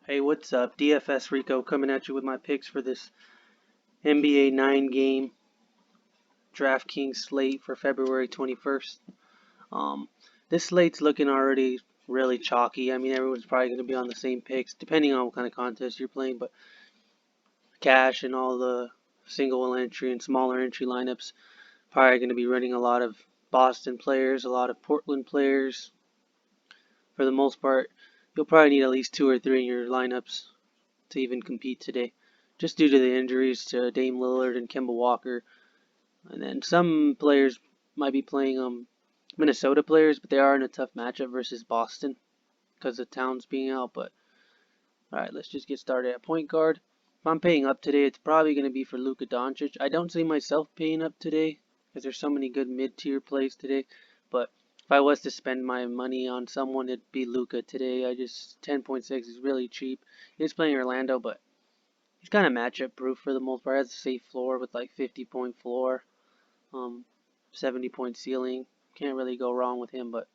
Hey, what's up? DFS Rico coming at you with my picks for this NBA 9-game DraftKings slate for February 21st. Um, this slate's looking already really chalky. I mean, everyone's probably going to be on the same picks, depending on what kind of contest you're playing, but cash and all the single entry and smaller entry lineups probably going to be running a lot of Boston players, a lot of Portland players. For the most part, you'll probably need at least 2 or 3 in your lineups to even compete today, just due to the injuries to Dame Lillard and Kemba Walker. And then some players might be playing Minnesota players, but they are in a tough matchup versus Boston because of Towns being out. But all right, let's just get started at point guard. If I'm paying up today, it's probably going to be for Luka Doncic. I don't see myself paying up today because there's so many good mid-tier plays today. But if I was to spend my money on someone, it'd be Luka today. 10.6 is really cheap. He's playing Orlando, but he's kind of matchup proof for the most part. He has a safe floor with like 50-point floor, 70-point ceiling. Can't really go wrong with him, but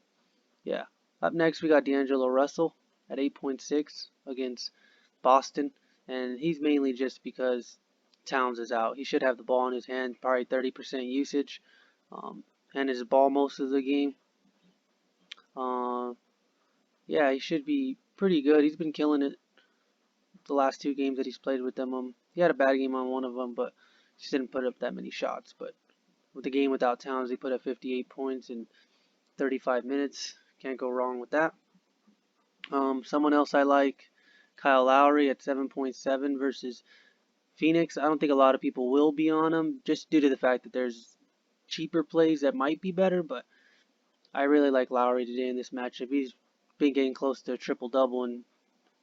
yeah. Up next, we got D'Angelo Russell at 8.6 against Boston, and he's mainly just because Towns is out. He should have the ball in his hand, probably 30% usage, and his ball most of the game. Yeah, he should be pretty good. He's been killing it the last 2 games that he's played with them. He had a bad game on one of them, but just didn't put up that many shots. But with the game without Towns, he put up 58 points in 35 minutes. Can't go wrong with that. Someone else I like, Kyle Lowry at 7.7 versus Phoenix. I don't think a lot of people will be on him just due to the fact that there's cheaper plays that might be better, but I really like Lowry today in this matchup. He's been getting close to a triple-double in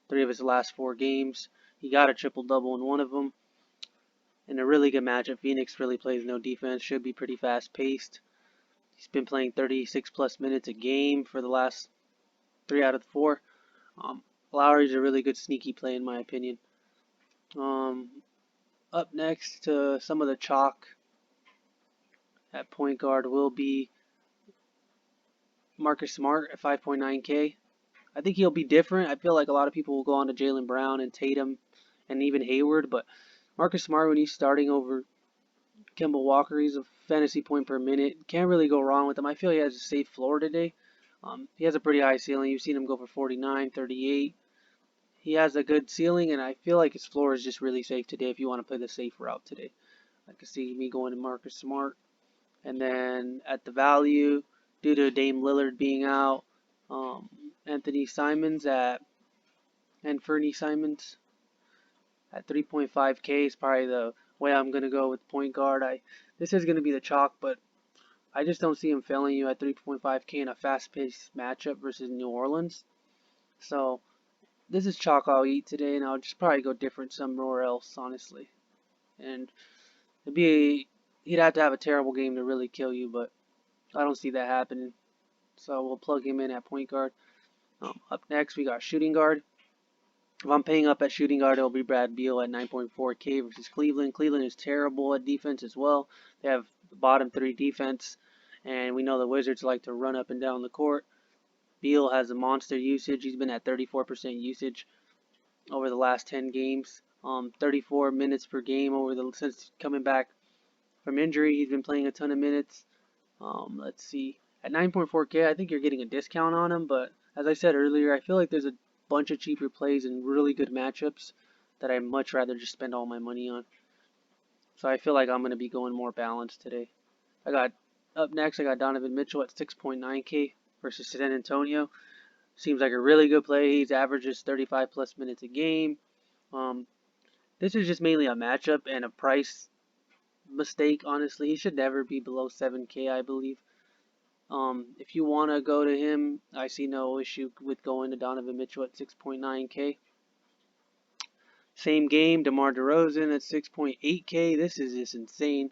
3 of his last 4 games. He got a triple-double in one of them. In a really good matchup, Phoenix really plays no defense, should be pretty fast-paced. He's been playing 36 plus minutes a game for the last 3 out of 4. Lowry's a really good sneaky play in my opinion. Up next to some of the chalk at point guard will be Marcus Smart at 5.9K. I think he'll be different. I feel like a lot of people will go on to Jaylen Brown and Tatum and even Hayward, but Marcus Smart, when he's starting over Kemba Walker, he's a fantasy point per minute. Can't really go wrong with him. I feel he has a safe floor today. He has a pretty high ceiling. You've seen him go for 49, 38. He has a good ceiling, and I feel like his floor is just really safe today if you want to play the safe route today. I can see me going to Marcus Smart. And then at the value, due to Dame Lillard being out, Anthony Simons and Fernie Simons at 3.5K is probably the way I'm going to go with point guard. This is going to be the chalk, but I just don't see him failing you at 3.5K in a fast-paced matchup versus New Orleans. So this is chalk I'll eat today, and I'll just probably go different somewhere else, honestly. And he'd have to have a terrible game to really kill you, but I don't see that happening. So we'll plug him in at point guard. Up next, we got shooting guard. If I'm paying up at shooting guard, it'll be Brad Beal at 9.4K versus Cleveland. Cleveland is terrible at defense as well. They have the bottom 3 defense, and we know the Wizards like to run up and down the court. Beal has a monster usage. He's been at 34% usage over the last 10 games. 34 minutes per game since coming back from injury. He's been playing a ton of minutes. Let's see. At 9.4K, I think you're getting a discount on him, but as I said earlier, I feel like there's a bunch of cheaper plays and really good matchups that I'd much rather just spend all my money on. So I feel like I'm going to be going more balanced today. Up next, I got Donovan Mitchell at 6.9K versus San Antonio. Seems like a really good play. He averages 35 plus minutes a game. This is just mainly a matchup and a price mistake, honestly. He should never be below 7K, I believe. If you want to go to him, I see no issue with going to Donovan Mitchell at 6.9K. Same game, DeMar DeRozan at 6.8K. This is just insane.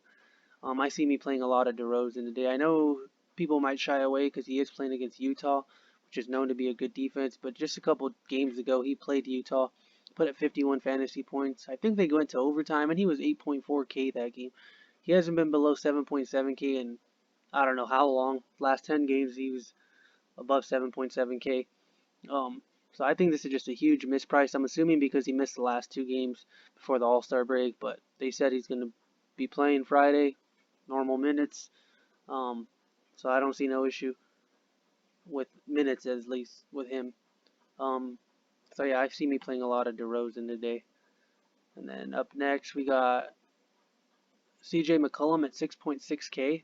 I see me playing a lot of DeRozan today. I know people might shy away because he is playing against Utah, which is known to be a good defense, but just a couple games ago, he played Utah, put up 51 fantasy points. I think they went to overtime, and he was 8.4K that game. He hasn't been below 7.7K in I don't know how long. Last 10 games, he was above 7.7K. So I think this is just a huge misprice. I'm assuming because he missed the last 2 games before the All-Star break, but they said he's going to be playing Friday, normal minutes. Um, so I don't see no issue with minutes, at least with him. So yeah, I see me playing a lot of DeRozan today. And then up next we got CJ McCollum at 6.6K.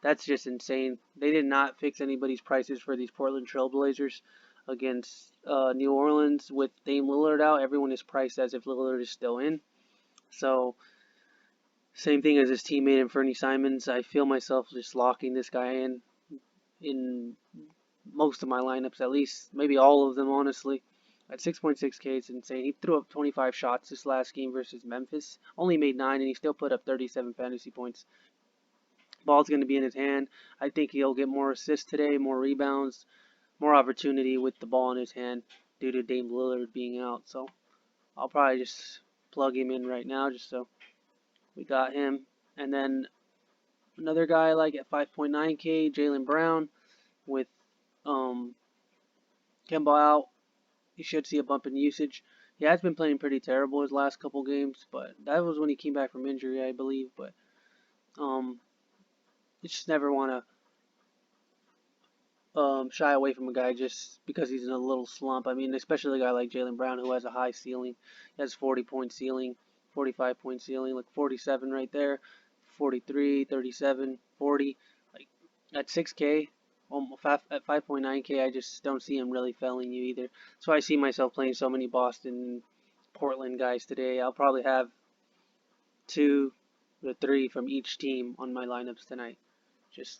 That's just insane. They did not fix anybody's prices for these Portland Trailblazers against New Orleans with Dame Lillard out. Everyone is priced as if Lillard is still in. So same thing as his teammate Fernie Simons. I feel myself just locking this guy in most of my lineups, at least maybe all of them, honestly. At 6.6K, it's insane. He threw up 25 shots this last game versus Memphis. Only made 9, and he still put up 37 fantasy points. Ball's going to be in his hand. I think he'll get more assists today, more rebounds, more opportunity with the ball in his hand due to Dame Lillard being out. So I'll probably just plug him in right now just so we got him. And then another guy I like at 5.9K, Jaylen Brown with Kemba out. He should see a bump in usage. He has been playing pretty terrible his last couple games, but that was when he came back from injury, I believe. But you just never want to shy away from a guy just because he's in a little slump. I mean, especially a guy like Jaylen Brown who has a high ceiling. He has 40-point ceiling, 45-point ceiling, like 47 right there, 43, 37, 40. Like at 6K, at 5.9K, I just don't see him really failing you either. So I see myself playing so many Boston and Portland guys today. I'll probably have 2 to 3 from each team on my lineups tonight. Just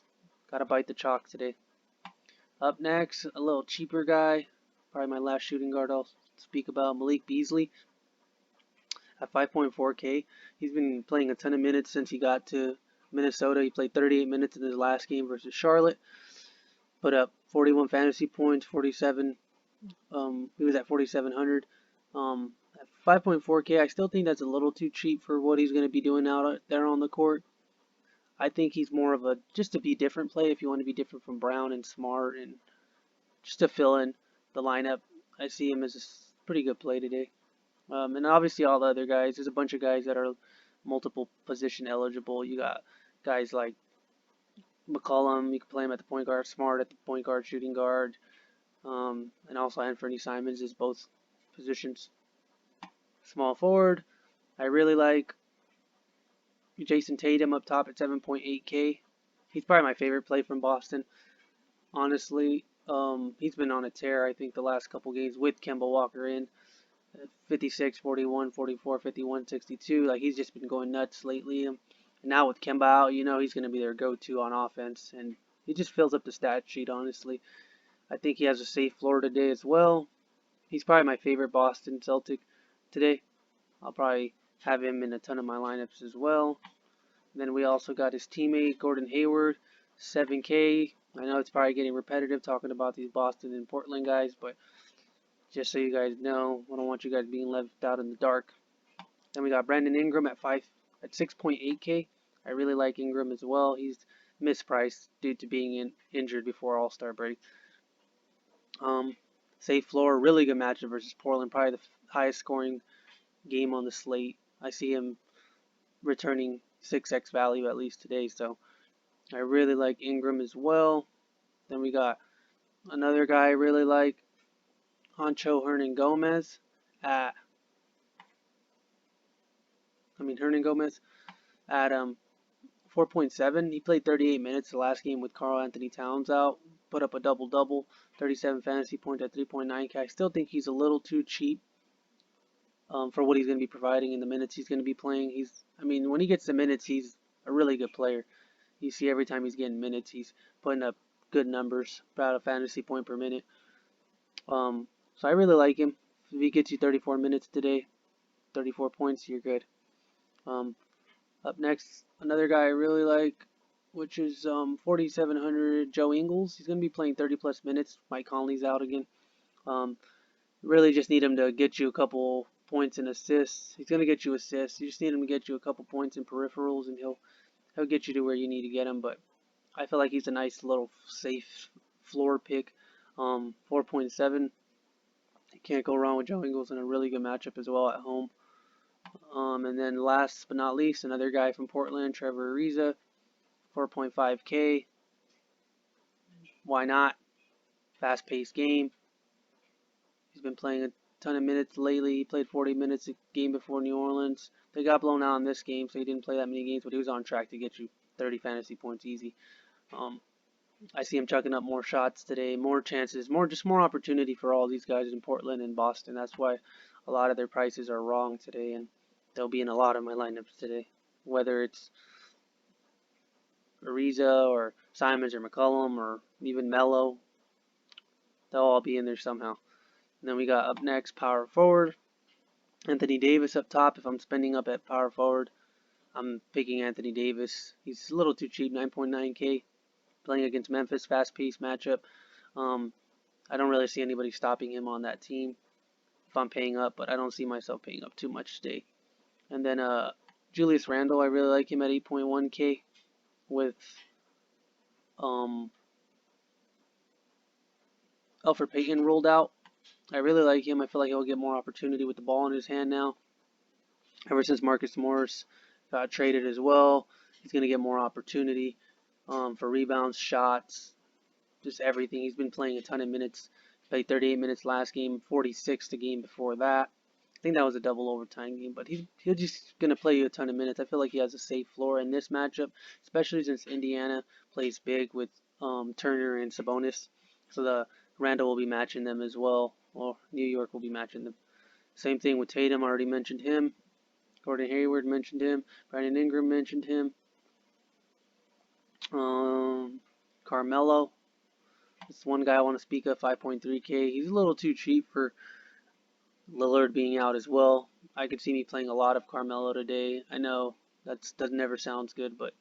gotta bite the chalk today. Up next, a little cheaper guy, probably my last shooting guard I'll speak about, Malik Beasley at 5.4K. He's been playing a ton of minutes since he got to Minnesota. He played 38 minutes in his last game versus Charlotte. Put up 41 fantasy points, 47. He was at 4,700. At 5.4K, I still think that's a little too cheap for what he's going to be doing out there on the court. I think he's more of a just to be different play if you want to be different from Brown and Smart and just to fill in the lineup. I see him as a pretty good play today. And obviously all the other guys, there's a bunch of guys that are multiple position eligible. You got guys like McCollum, you can play him at the point guard, Smart at the point guard, shooting guard, and also Anthony Simons is both positions. Small forward, I really like Jason Tatum up top at 7.8K. He's probably my favorite play from Boston. Honestly, he's been on a tear, I think, the last couple games with Kemba Walker in. 56, 41, 44, 51, 62. Like, he's just been going nuts lately. And now with Kemba out, you know he's going to be their go-to on offense. And he just fills up the stat sheet, honestly. I think he has a safe floor today as well. He's probably my favorite Boston Celtic today. I'll probably have him in a ton of my lineups as well. Then we also got his teammate, Gordon Hayward, 7K. I know it's probably getting repetitive talking about these Boston and Portland guys, but just so you guys know, I don't want you guys being left out in the dark. Then we got Brandon Ingram at 6.8K. I really like Ingram as well. He's mispriced due to being injured before All-Star break. Safe floor, really good matchup versus Portland, probably the highest scoring game on the slate. I see him returning 6x value at least today, so I really like Ingram as well. Then we got another guy I really like, Hernan Gomez at at 4.7. He played 38 minutes the last game with Karl Anthony Towns out. Put up a double-double, 37 fantasy points at 3.9K. I still think he's a little too cheap for what he's going to be providing in the minutes he's going to be playing. When he gets the minutes, he's a really good player. You see every time he's getting minutes, he's putting up good numbers, about a fantasy point per minute. So I really like him. If he gets you 34 minutes today, 34 points, you're good. Up next, another guy I really like, which is 4,700 Joe Ingles. He's going to be playing 30-plus minutes. Mike Conley's out again. Really just need him to get you a couple points and assists. He's going to get you assists. You just need him to get you a couple points in peripherals, and he'll get you to where you need to get him. But I feel like he's a nice little safe floor pick. 4.7. Can't go wrong with Joe Ingles in a really good matchup as well at home. And then last but not least, another guy from Portland, Trevor Ariza, 4.5K. Why not? Fast-paced game. He's been playing a ton of minutes lately. He played 40 minutes a game before New Orleans. They got blown out in this game, so he didn't play that many games, but he was on track to get you 30 fantasy points easy. I see him chucking up more shots today, more chances, more opportunity for all these guys in Portland and Boston. That's why a lot of their prices are wrong today, and they'll be in a lot of my lineups today. Whether it's Ariza or Simons or McCollum or even Melo, they'll all be in there somehow. And then we got up next power forward, Anthony Davis up top. If I'm spending up at power forward, I'm picking Anthony Davis. He's a little too cheap, 9.9K. Playing against Memphis, fast-paced matchup. I don't really see anybody stopping him on that team if I'm paying up, but I don't see myself paying up too much today. And then Julius Randle, I really like him at 8.1K with Elfrid Payton rolled out. I really like him. I feel like he'll get more opportunity with the ball in his hand now. Ever since Marcus Morris got traded as well, he's going to get more opportunity for rebounds, shots, just everything. He's been playing a ton of minutes. Played 38 minutes last game, 46 the game before that. I think that was a double overtime game, but he's just going to play you a ton of minutes. I feel like he has a safe floor in this matchup, especially since Indiana plays big with Turner and Sabonis. So the Randall will be matching them as well, or New York will be matching them. Same thing with Tatum. I already mentioned him. Gordon Hayward mentioned him. Brandon Ingram mentioned him. Carmelo. This one guy I want to speak of, 5.3K. He's a little too cheap for Lillard being out as well. I could see me playing a lot of Carmelo today. I know that never sounds good, but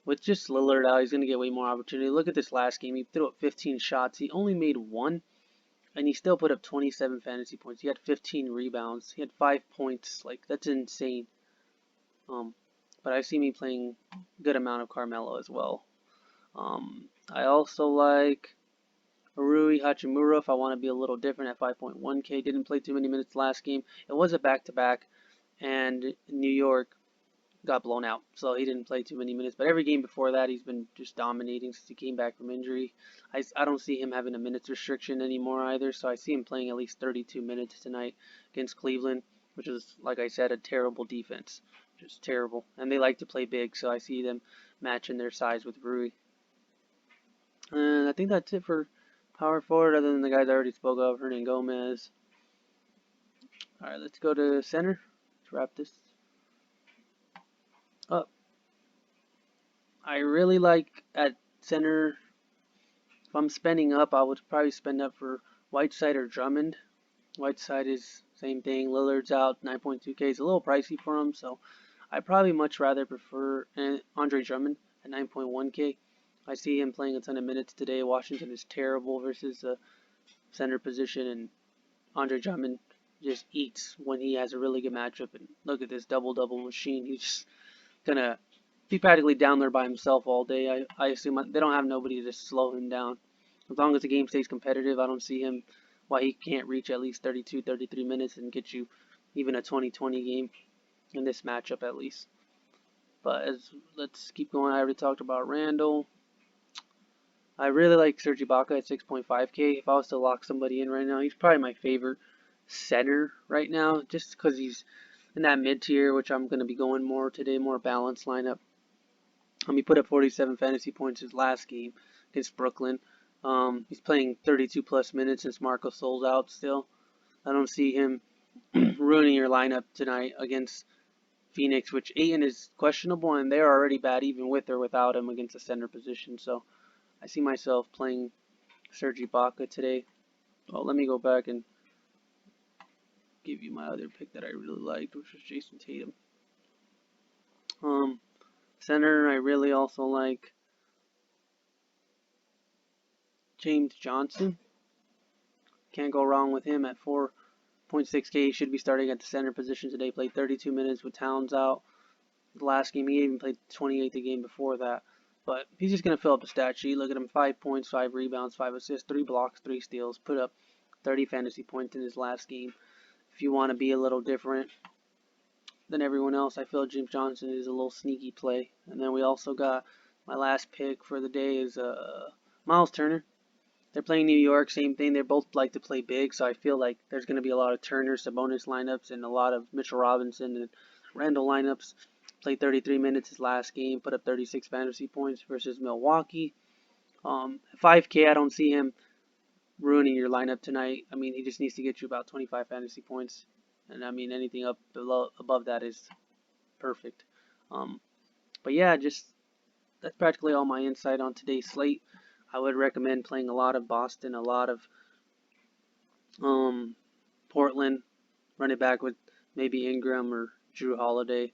with just Lillard out, he's going to get way more opportunity. Look at this last game. He threw up 15 shots. He only made one, and he still put up 27 fantasy points. He had 15 rebounds. He had 5 points. Like, that's insane. But I see me playing a good amount of Carmelo as well. I also like Rui Hachimura if I want to be a little different at 5.1K. Didn't play too many minutes last game. It was a back-to-back, and New York got blown out, so he didn't play too many minutes. But every game before that, he's been just dominating since he came back from injury. I don't see him having a minutes restriction anymore either, so I see him playing at least 32 minutes tonight against Cleveland, which is, like I said, a terrible defense. Just terrible. And they like to play big, so I see them matching their size with Rui. And I think that's it for power forward, other than the guys I already spoke of, Hernan Gomez. Alright, let's go to center. Let's wrap this up. I really like at center, if I'm spending up, I would probably spend up for Whiteside or Drummond. Whiteside is same thing. Lillard's out, 9.2K. It's a little pricey for him, so I'd probably much rather prefer Andre Drummond at 9.1K. I see him playing a ton of minutes today. Washington is terrible versus the center position, and Andre Drummond just eats when he has a really good matchup. And look at this double-double machine. He's just gonna be practically down there by himself all day. I assume they don't have nobody to slow him down. As long as the game stays competitive, I don't see him why he can't reach at least 32, 33 minutes and get you even a 20-20 game in this matchup at least. But let's keep going. I already talked about Randall. I really like Serge Ibaka at 6.5K. If I was to lock somebody in right now, he's probably my favorite center right now, just because he's in that mid tier, which I'm going to be going more today, more balanced lineup. He put up 47 fantasy points his last game against Brooklyn. He's playing 32 plus minutes since Marco sold out still. I don't see him ruining your lineup tonight against Phoenix, which Ayton is questionable, and they're already bad even with or without him against the center position. So I see myself playing Serge Ibaka today. Well, let me go back and give you my other pick that I really liked, which was Jason Tatum. Center, I really also like James Johnson. Can't go wrong with him at 4.6K. He should be starting at the center position today. Played 32 minutes with Towns out. The last game, he even played 28 the game before that. But he's just going to fill up the stat sheet. Look at him, 5 points, 5 rebounds, 5 assists, 3 blocks, 3 steals. Put up 30 fantasy points in his last game. If you want to be a little different than everyone else, I feel James Johnson is a little sneaky play. And then we also got my last pick for the day is Miles Turner. They're playing New York, same thing. They both like to play big, so I feel like there's going to be a lot of Turner, Sabonis lineups, and a lot of Mitchell Robinson and Randall lineups. Played 33 minutes his last game, put up 36 fantasy points versus Milwaukee. 5K, I don't see him ruining your lineup tonight. I mean, he just needs to get you about 25 fantasy points, and I mean anything up below above that is perfect. But yeah, just that's practically all my insight on today's slate. I would recommend playing a lot of Boston, a lot of Portland, run it back with maybe Ingram or Drew Holiday.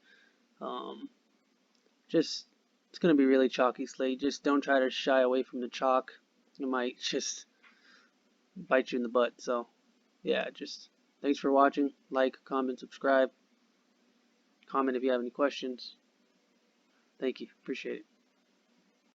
Um, just it's gonna be really chalky slate. Just don't try to shy away from the chalk. It might just bite you in the butt. So yeah, just thanks for watching. Like, comment, subscribe. Comment if you have any questions. Thank you. Appreciate it.